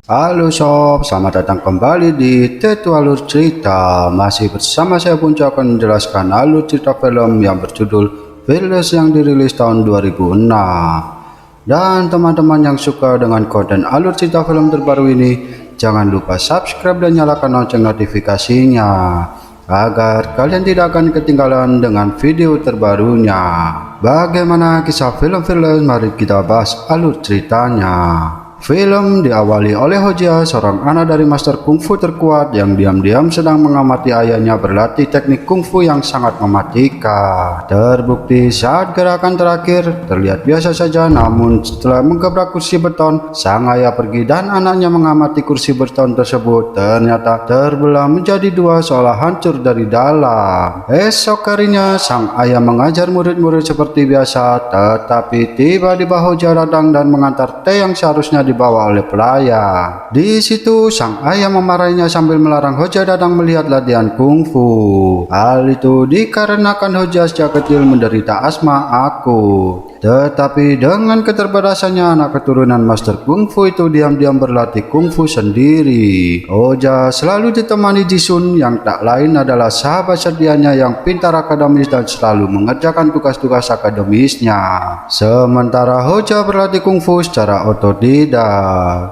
Halo sob, selamat datang kembali di Tetu Alur Cerita. Masih bersama saya Punca akan menjelaskan alur cerita film yang berjudul Fearless yang dirilis tahun 2006. Dan teman-teman yang suka dengan konten alur cerita film terbaru ini, jangan lupa subscribe dan nyalakan lonceng notifikasinya agar kalian tidak akan ketinggalan dengan video terbarunya. Bagaimana kisah film Fearless? Mari kita bahas alur ceritanya. Film diawali oleh Hojia, seorang anak dari master kungfu terkuat yang diam-diam sedang mengamati ayahnya berlatih teknik kungfu yang sangat mematikan. Terbukti saat gerakan terakhir terlihat biasa saja, namun setelah menggebrak kursi beton, sang ayah pergi dan anaknya mengamati kursi beton tersebut ternyata terbelah menjadi dua seolah hancur dari dalam. Esok harinya sang ayah mengajar murid-murid seperti biasa, tetapi tiba-tiba Hojia datang dan mengantar teh yang seharusnya dibawa oleh pelayan. Di situ sang ayah memarahinya sambil melarang Hojia datang melihat latihan kungfu. Hal itu dikarenakan Hojia sejak kecil menderita asma akut. Tetapi dengan keterbatasannya, anak keturunan master kungfu itu diam-diam berlatih kungfu sendiri. Hojia selalu ditemani Jisun yang tak lain adalah sahabat setianya yang pintar akademis dan selalu mengerjakan tugas-tugas akademisnya. Sementara Hojia berlatih kungfu secara otodidak.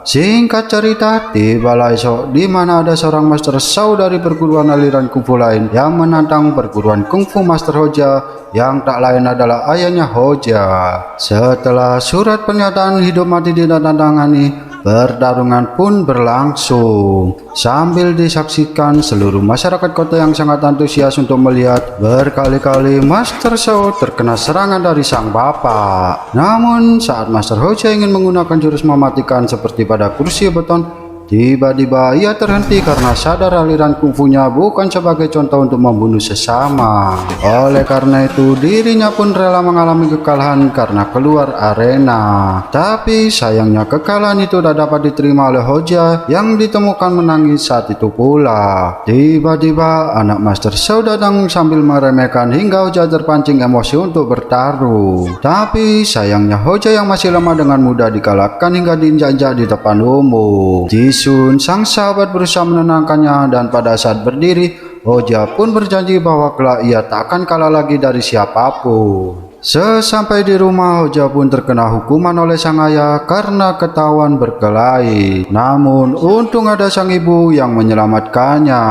Singkat cerita, tibalah esok di mana ada seorang master Shao dari perguruan aliran kungfu lain yang menantang perguruan kungfu master Hojia yang tak lain adalah ayahnya Hojia. Setelah surat pernyataan hidup mati ditandatangani, pertarungan pun berlangsung. Sambil disaksikan seluruh masyarakat kota yang sangat antusias untuk melihat, berkali-kali Master Shao terkena serangan dari sang bapak. Namun saat Master Hojia ingin menggunakan jurus mematikan seperti pada kursi beton, tiba-tiba ia terhenti karena sadar aliran kungfunya bukan sebagai contoh untuk membunuh sesama. Oleh karena itu dirinya pun rela mengalami kekalahan karena keluar arena. Tapi sayangnya kekalahan itu tak dapat diterima oleh Hojia yang ditemukan menangis saat itu pula. Tiba-tiba anak Master Shao datang sambil meremehkan hingga Hojia terpancing emosi untuk bertarung. Tapi sayangnya Hojia yang masih lemah dengan mudah dikalahkan hingga diinjak-injak di depan umum. Jisun, sang sahabat, berusaha menenangkannya dan pada saat berdiri, Hojia pun berjanji bahwa kelak ia tak akan kalah lagi dari siapapun. Sesampai di rumah, Hojia pun terkena hukuman oleh sang ayah karena ketahuan berkelahi. Namun untung ada sang ibu yang menyelamatkannya.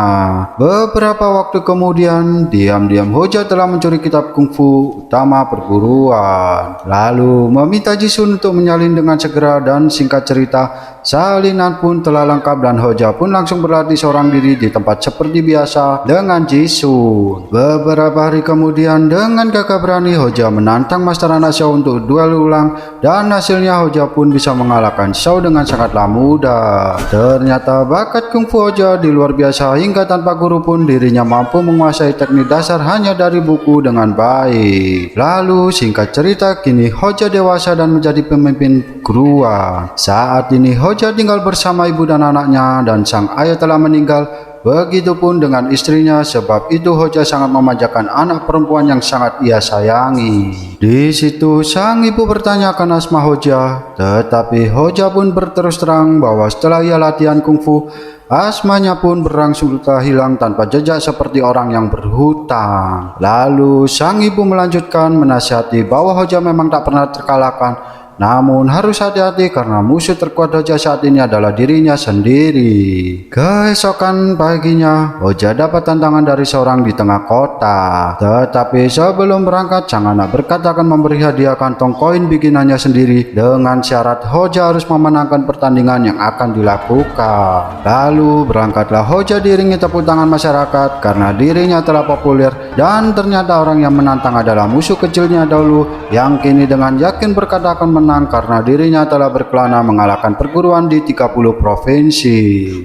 Beberapa waktu kemudian, diam-diam Hojia telah mencuri kitab kungfu utama perguruan, lalu meminta Jisun untuk menyalin dengan segera. Dan singkat cerita, salinan pun telah lengkap dan Hojia pun langsung berlatih seorang diri di tempat seperti biasa dengan Jisun. Beberapa hari kemudian, dengan gagah berani Hojia menantang Master anak Shao untuk duel ulang, dan hasilnya Hojia pun bisa mengalahkan Shao dengan sangatlah mudah. Ternyata bakat kungfu Hojia di luar biasa hingga tanpa guru pun dirinya mampu menguasai teknik dasar hanya dari buku dengan baik. Lalu singkat cerita, kini Hojia dewasa dan menjadi pemimpin guruan. Saat ini Hojia tinggal bersama ibu dan anaknya dan sang ayah telah meninggal. Begitupun dengan istrinya, sebab itu Hojia sangat memanjakan anak perempuan yang sangat ia sayangi. Di situ sang ibu bertanyakan asma Hojia, tetapi Hojia pun berterus terang bahwa setelah ia latihan kungfu, asmanya pun berangsur hilang tanpa jejak seperti orang yang berhutang. Lalu sang ibu melanjutkan menasihati bahwa Hojia memang tak pernah terkalahkan, namun harus hati-hati karena musuh terkuat Hojia saat ini adalah dirinya sendiri. Keesokan paginya, Hojia dapat tantangan dari seorang di tengah kota. Tetapi sebelum berangkat, sang anak berkata akan memberi hadiah kantong koin bikinannya sendiri dengan syarat Hojia harus memenangkan pertandingan yang akan dilakukan. Lalu berangkatlah Hojia diiringi tepuk tangan masyarakat karena dirinya telah populer, dan ternyata orang yang menantang adalah musuh kecilnya dahulu yang kini dengan yakin berkata akan menang karena dirinya telah berkelana mengalahkan perguruan di 30 provinsi.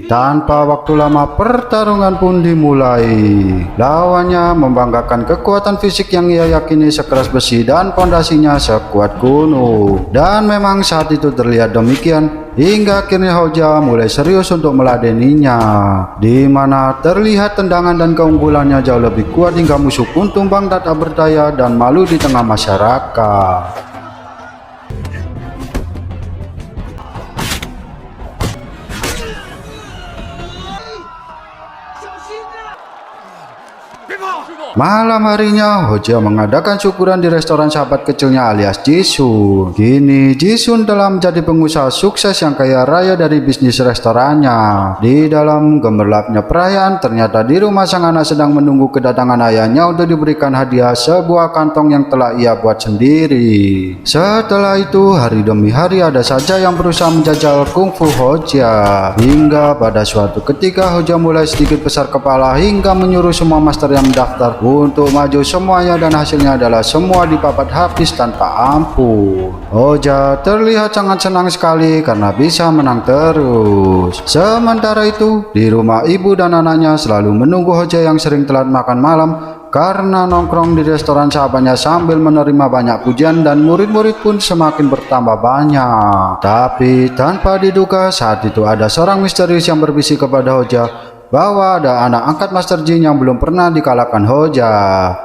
Tanpa waktu lama pertarungan pun dimulai. Lawannya membanggakan kekuatan fisik yang ia yakini sekeras besi dan pondasinya sekuat gunung. Dan memang saat itu terlihat demikian, hingga akhirnya Hojia mulai serius untuk meladeninya, di mana terlihat tendangan dan keunggulannya jauh lebih kuat hingga musuh pun tumbang tak berdaya dan malu di tengah masyarakat. Malam harinya, Hoja mengadakan syukuran di restoran sahabat kecilnya alias Jisun. Kini Jisun telah menjadi pengusaha sukses yang kaya raya dari bisnis restorannya. Di dalam gemerlapnya perayaan, ternyata di rumah sang anak sedang menunggu kedatangan ayahnya untuk diberikan hadiah sebuah kantong yang telah ia buat sendiri. Setelah itu, hari demi hari ada saja yang berusaha menjajal kungfu Hoja. Hingga pada suatu ketika Hoja mulai sedikit besar kepala hingga menyuruh semua master yang mendaftar untuk maju semuanya, dan hasilnya adalah semua dipapat habis tanpa ampun. Hoja terlihat sangat senang sekali karena bisa menang terus. Sementara itu, di rumah ibu dan anaknya selalu menunggu Hoja yang sering telat makan malam karena nongkrong di restoran sahabatnya sambil menerima banyak pujian, dan murid-murid pun semakin bertambah banyak. Tapi tanpa diduga, saat itu ada seorang misterius yang berbisik kepada Hoja bahwa ada anak angkat Master Jin yang belum pernah dikalahkan Hoja.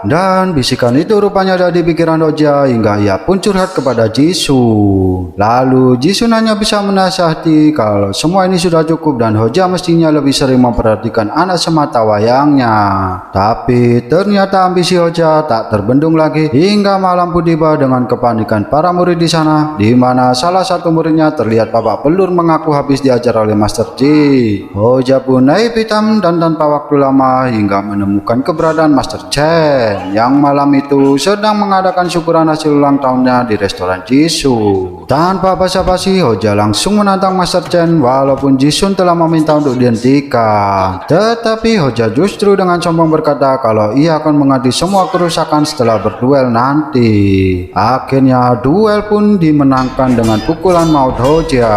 Dan bisikan itu rupanya ada di pikiran Hoja hingga ia pun curhat kepada Jisun. Lalu Jisun hanya bisa menasihati kalau semua ini sudah cukup dan Hoja mestinya lebih sering memperhatikan anak semata wayangnya. Tapi ternyata ambisi Hoja tak terbendung lagi hingga malam pun tiba dengan kepanikan para murid di sana, di mana salah satu muridnya terlihat babak belur mengaku habis diajar oleh Master Jin. Hoja pun naik hitam dan tanpa waktu lama hingga menemukan keberadaan Master Chen yang malam itu sedang mengadakan syukuran hasil ulang tahunnya di restoran Jisun. Tanpa basa-basi, Hoja langsung menantang Master Chen walaupun Jisun telah meminta untuk dihentikan. Tetapi Hoja justru dengan sombong berkata kalau ia akan mengganti semua kerusakan setelah berduel nanti. Akhirnya duel pun dimenangkan dengan pukulan maut Hoja.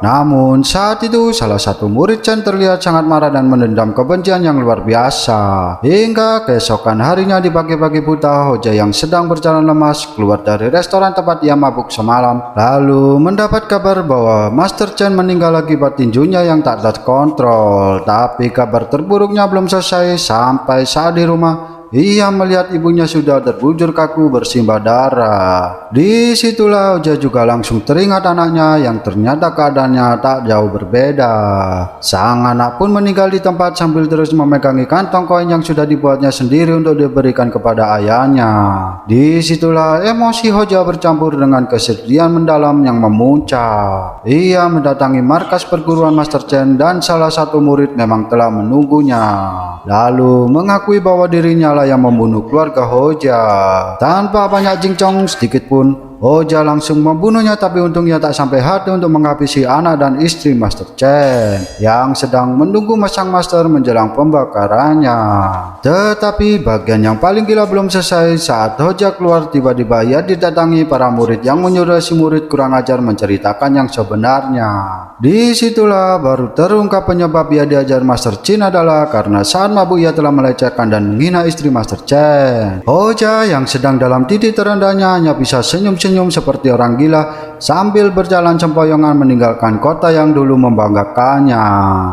Namun saat itu salah satu murid Chen terlihat sangat marah dan menendam kebencian yang luar biasa. Hingga keesokan harinya di pagi-pagi buta, Hoja yang sedang berjalan lemas keluar dari restoran tempat ia mabuk semalam, lalu mendapat kabar bahwa Master Chen meninggal akibat tinjunya yang tak terkontrol. Tapi kabar terburuknya belum selesai sampai saat di rumah ia melihat ibunya sudah terbujur kaku bersimbah darah. Disitulah Hoja juga langsung teringat anaknya yang ternyata keadaannya tak jauh berbeda. Sang anak pun meninggal di tempat sambil terus memegangi kantong koin yang sudah dibuatnya sendiri untuk diberikan kepada ayahnya. Disitulah emosi Hoja bercampur dengan kesedihan mendalam yang memuncak. Ia mendatangi markas perguruan Master Chen dan salah satu murid memang telah menunggunya, lalu mengakui bahwa dirinya yang membunuh keluarga Hoja. Tanpa banyak cincong sedikit pun, Hoja langsung membunuhnya, tapi untungnya tak sampai hati untuk menghabisi anak dan istri Master Chen yang sedang menunggu sang master menjelang pembakarannya. Tetapi bagian yang paling gila belum selesai. Saat Hoja keluar, tiba-tiba ia didatangi para murid yang menyuruh si murid kurang ajar menceritakan yang sebenarnya. Disitulah baru terungkap penyebab ia diajar Master Jin adalah karena saat mabuk ia telah melecehkan dan menghina istri Master Chen. Hoja yang sedang dalam titik terendahnya hanya bisa senyum-senyum seperti orang gila sambil berjalan sempoyongan meninggalkan kota yang dulu membanggakannya.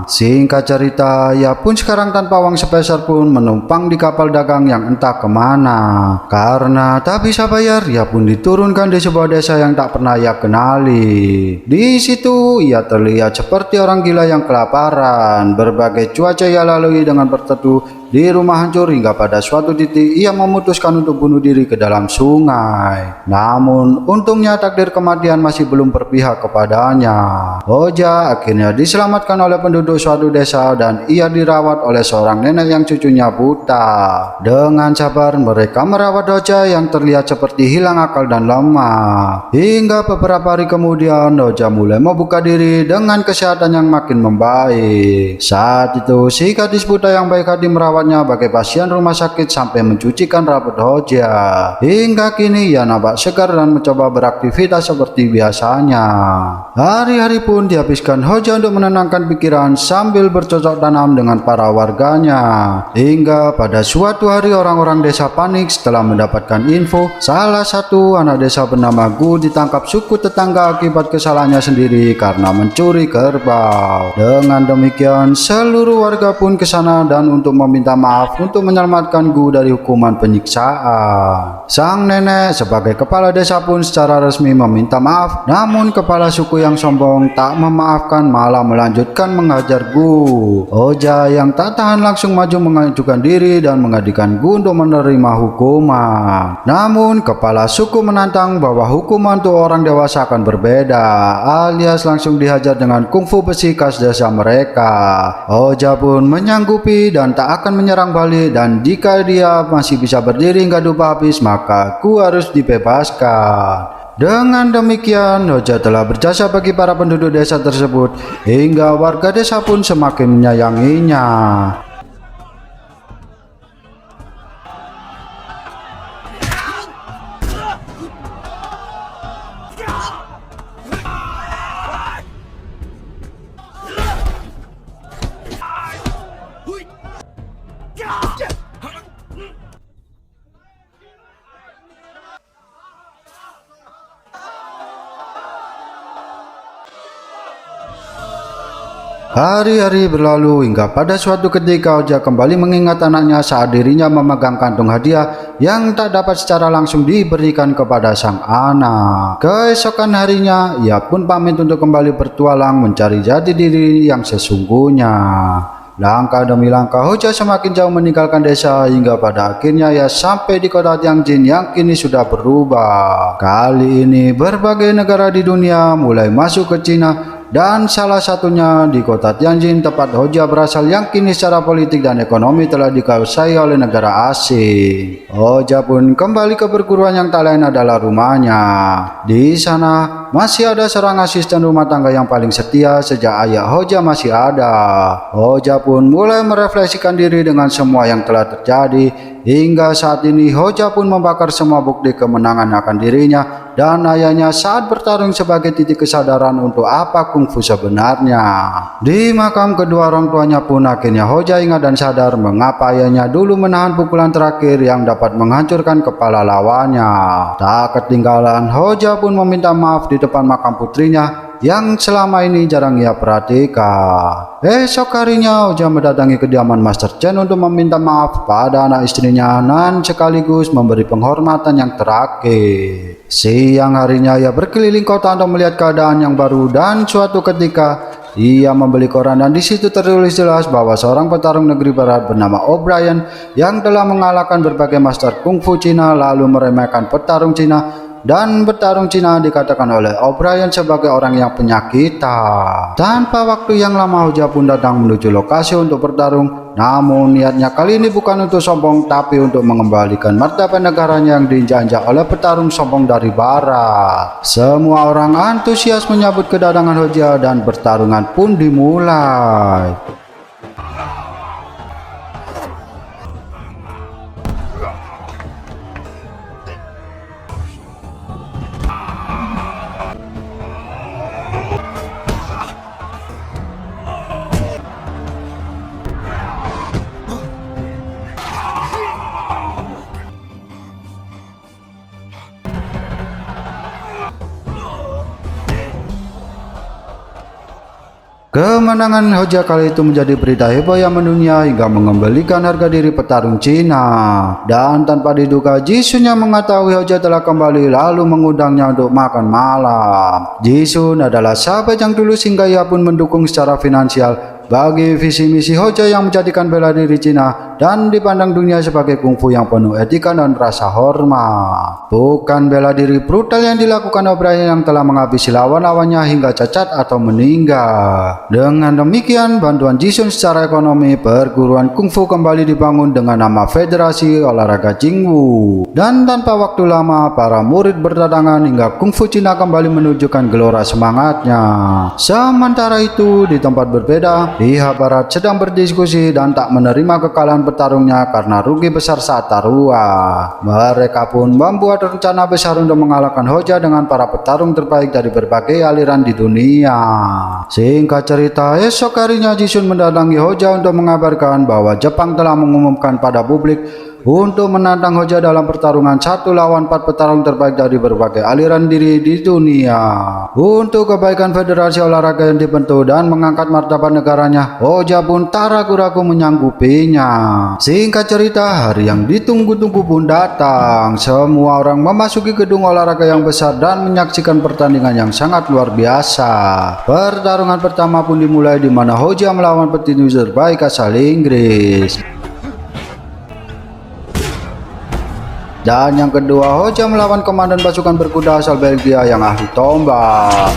Singkat cerita, ia pun sekarang tanpa uang sepeser pun menumpang di kapal dagang yang entah kemana. Karena tak bisa bayar, ia pun diturunkan di sebuah desa yang tak pernah ia kenali. Di situ ia terlihat seperti orang gila yang kelaparan. Berbagai cuaca ia lalui dengan berteduh di rumah hancur hingga pada suatu titik ia memutuskan untuk bunuh diri ke dalam sungai. Namun untungnya takdir kematian masih belum berpihak kepadanya. Hoja akhirnya diselamatkan oleh penduduk suatu desa dan ia dirawat oleh seorang nenek yang cucunya buta. Dengan sabar mereka merawat Hoja yang terlihat seperti hilang akal dan lemah. Hingga beberapa hari kemudian Hoja mulai membuka diri dengan kesehatan yang makin membaik. Saat itu si gadis buta yang baik hati merawatnya bagai pasien rumah sakit sampai mencucikan rambut Hoja. Hingga kini ia nampak segar dan mencoba beraktivitas seperti biasanya. Hari-hari pun dihabiskan Hoja untuk menenangkan pikiran sambil bercocok tanam dengan para warganya. Hingga pada suatu hari orang-orang desa panik setelah mendapatkan info salah satu anak desa bernama Gu ditangkap suku tetangga akibat kesalahannya sendiri karena mencuri kerbau. Dengan demikian seluruh warga pun ke sana dan untuk meminta meminta maaf untuk menyelamatkan Gu dari hukuman penyiksaan. Sang nenek sebagai kepala desa pun secara resmi meminta maaf, namun kepala suku yang sombong tak memaafkan, malah melanjutkan menghajar Gu. Hoja yang tak tahan langsung maju mengajukan diri dan mengadikan Gu untuk menerima hukuman. Namun kepala suku menantang bahwa hukuman untuk orang dewasa akan berbeda, alias langsung dihajar dengan kungfu besi khas desa mereka. Hoja pun menyanggupi dan tak akan menyerang balik, dan jika dia masih bisa berdiri hingga dupa habis maka Gu harus dibebaskan. Dengan demikian, Hoja telah berjasa bagi para penduduk desa tersebut hingga warga desa pun semakin menyayanginya. Hari-hari berlalu hingga pada suatu ketika Hoja kembali mengingat anaknya saat dirinya memegang kantung hadiah yang tak dapat secara langsung diberikan kepada sang anak. Keesokan harinya ia pun pamit untuk kembali bertualang mencari jati diri yang sesungguhnya. Langkah demi langkah Hoja semakin jauh meninggalkan desa hingga pada akhirnya ia sampai di kota Tianjin yang kini sudah berubah. Kali ini berbagai negara di dunia mulai masuk ke Cina, dan salah satunya di kota Tianjin tempat Hoja berasal yang kini secara politik dan ekonomi telah dikuasai oleh negara asing. Hoja pun kembali ke perguruan yang tak lain adalah rumahnya. Di sana masih ada seorang asisten rumah tangga yang paling setia sejak ayah Hoja masih ada. Hoja pun mulai merefleksikan diri dengan semua yang telah terjadi hingga saat ini. Hoja pun membakar semua bukti kemenangan akan dirinya dan ayahnya saat bertarung sebagai titik kesadaran untuk apa kungfu sebenarnya. Di makam kedua orang tuanya pun akhirnya Hoja ingat dan sadar mengapa ayahnya dulu menahan pukulan terakhir yang dapat menghancurkan kepala lawannya. Tak ketinggalan, Hoja pun meminta maaf di depan makam putrinya yang selama ini jarang ia perhatikan. Esok harinya Hoja mendatangi kediaman Master Chen untuk meminta maaf pada anak istrinya dan sekaligus memberi penghormatan yang terakhir. Siang harinya ia berkeliling kota untuk melihat keadaan yang baru, dan suatu ketika ia membeli koran dan di situ tertulis jelas bahwa seorang petarung negeri barat bernama O'Brien yang telah mengalahkan berbagai master kungfu Cina lalu meremehkan petarung Cina. Dan bertarung Cina dikatakan oleh O'Brien sebagai orang yang penyakitan. Tanpa waktu yang lama Hoja pun datang menuju lokasi untuk bertarung. Namun niatnya kali ini bukan untuk sombong, tapi untuk mengembalikan martabat negaranya yang diinjak-injak oleh petarung sombong dari barat. Semua orang antusias menyambut kedatangan Hoja dan pertarungan pun dimulai. Kemenangan Hoja kali itu menjadi berita heboh yang mendunia hingga mengembalikan harga diri petarung Cina. Dan tanpa diduga, Jisun yang mengetahui Hoja telah kembali lalu mengundangnya untuk makan malam. Jisun adalah sahabat yang tulus hingga ia pun mendukung secara finansial bagi visi misi Hoja yang menjadikan bela diri Cina dan dipandang dunia sebagai kungfu yang penuh etika dan rasa hormat. Bukan bela diri brutal yang dilakukan O'Brien yang telah menghabisi lawan-lawannya hingga cacat atau meninggal. Dengan demikian, bantuan Jisun secara ekonomi, perguruan kungfu kembali dibangun dengan nama Federasi Olahraga Jingwu. Dan tanpa waktu lama, para murid berdatangan hingga kungfu Cina kembali menunjukkan gelora semangatnya. Sementara itu, di tempat berbeda, pihak barat sedang berdiskusi dan tak menerima kekalahan petarungnya karena rugi besar saat taruhan. Mereka pun membuat rencana besar untuk mengalahkan Hoja dengan para petarung terbaik dari berbagai aliran di dunia. Singkat cerita, esok harinya Jisun mendatangi Hoja untuk mengabarkan bahwa Jepang telah mengumumkan pada publik untuk menantang Hoja dalam pertarungan 1 lawan 4 petarung terbaik dari berbagai aliran diri di dunia. Untuk kebaikan federasi olahraga yang dibentuk dan mengangkat martabat negaranya, Hoja pun tak ragu-ragu menyanggupinya. Singkat cerita, hari yang ditunggu-tunggu pun datang. Semua orang memasuki gedung olahraga yang besar dan menyaksikan pertandingan yang sangat luar biasa. Pertarungan pertama pun dimulai di mana Hoja melawan petinju terbaik asal Inggris. Dan yang kedua, Hoja melawan komandan pasukan berkuda asal Belgia yang ahli tombak.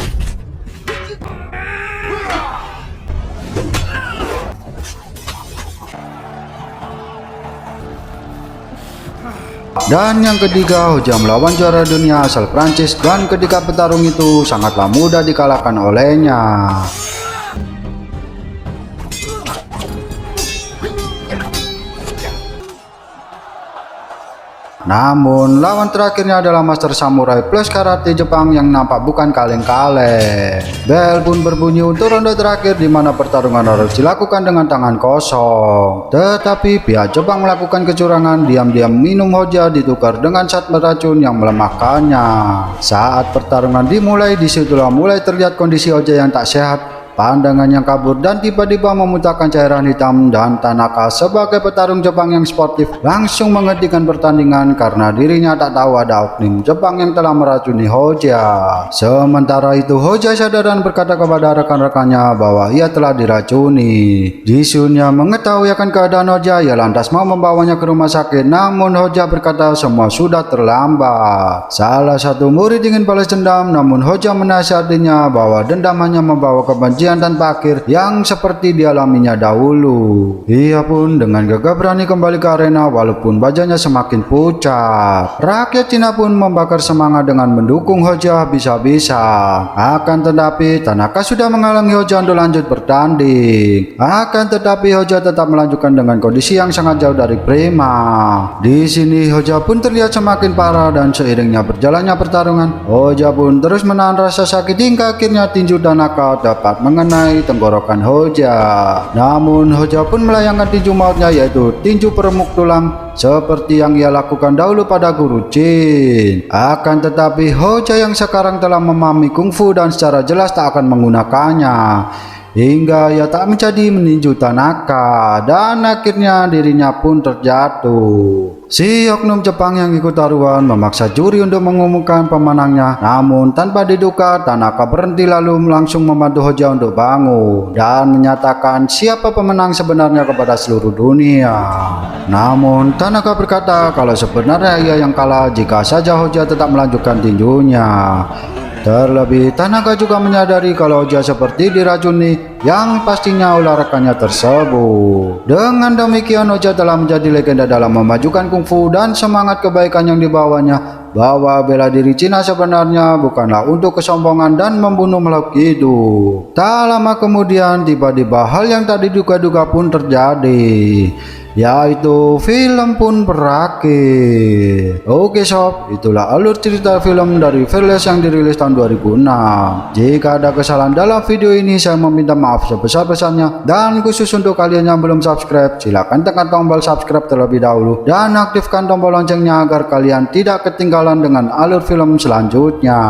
Dan yang ketiga, Hoja melawan juara dunia asal Prancis, dan ketika petarung itu sangatlah mudah dikalahkan olehnya. Namun lawan terakhirnya adalah Master Samurai plus Karate Jepang yang nampak bukan kaleng-kaleng. Bel pun berbunyi untuk ronde terakhir di mana pertarungan harus dilakukan dengan tangan kosong. Tetapi pihak Jepang melakukan kecurangan, diam-diam minum Hoja ditukar dengan zat beracun yang melemahkannya. Saat pertarungan dimulai, disitulah mulai terlihat kondisi Hoja yang tak sehat. Pandangan yang kabur dan tiba-tiba memuntahkan cairan hitam, dan Tanaka sebagai petarung Jepang yang sportif langsung menghentikan pertandingan karena dirinya tak tahu ada oknum Jepang yang telah meracuni Hoja. Sementara itu Hoja sadar dan berkata kepada rekan-rekannya bahwa ia telah diracuni. Jisunya mengetahui akan keadaan Hoja, ia lantas mau membawanya ke rumah sakit, namun Hoja berkata semua sudah terlambat. Salah satu murid ingin balas dendam, namun Hoja menasihatinya bahwa dendam hanya membawa kebencian tanpa akhir yang seperti dialaminya dahulu. Ia pun dengan gagah berani kembali ke arena walaupun wajahnya semakin pucat. Rakyat Cina pun membakar semangat dengan mendukung Hoja bisa-bisa. Akan tetapi Tanaka sudah menghalangi Hoja untuk lanjut bertanding. Akan tetapi Hoja tetap melanjutkan dengan kondisi yang sangat jauh dari prima. Di sini Hoja pun terlihat semakin parah, dan seiringnya berjalannya pertarungan, Hoja pun terus menahan rasa sakit hingga akhirnya tinju Tanaka dapat mengenai tenggorokan Hoja. Namun Hoja pun melayangkan tinju mautnya, yaitu tinju peremuk tulang seperti yang ia lakukan dahulu pada Guru Jin. Akan tetapi Hoja yang sekarang telah memahami kungfu dan secara jelas tak akan menggunakannya, hingga ia tak menjadi meninju Tanaka, dan akhirnya dirinya pun terjatuh. Si oknum Jepang yang ikut taruhan memaksa juri untuk mengumumkan pemenangnya, namun tanpa diduga Tanaka berhenti lalu langsung membantu Hoja untuk bangun dan menyatakan siapa pemenang sebenarnya kepada seluruh dunia. Namun Tanaka berkata kalau sebenarnya ia yang kalah jika saja Hoja tetap melanjutkan tinjunya. Terlebih Tanaka juga menyadari kalau Hoja seperti diracuni, yang pastinya ulah rekannya tersebut. Dengan demikian Hoja telah menjadi legenda dalam memajukan kungfu dan semangat kebaikan yang dibawanya, bahwa bela diri Cina sebenarnya bukanlah untuk kesombongan dan membunuh makhluk hidup. Tak lama kemudian tiba-tiba hal yang tak diduga-duga pun terjadi, yaitu film pun berakhir. Oke sob, itulah alur cerita film dari Fearless yang dirilis tahun 2006. Jika ada kesalahan dalam video ini, saya meminta maaf sebesar-besarnya, dan khusus untuk kalian yang belum subscribe, silahkan tekan tombol subscribe terlebih dahulu dan aktifkan tombol loncengnya agar kalian tidak ketinggalan dengan alur film selanjutnya.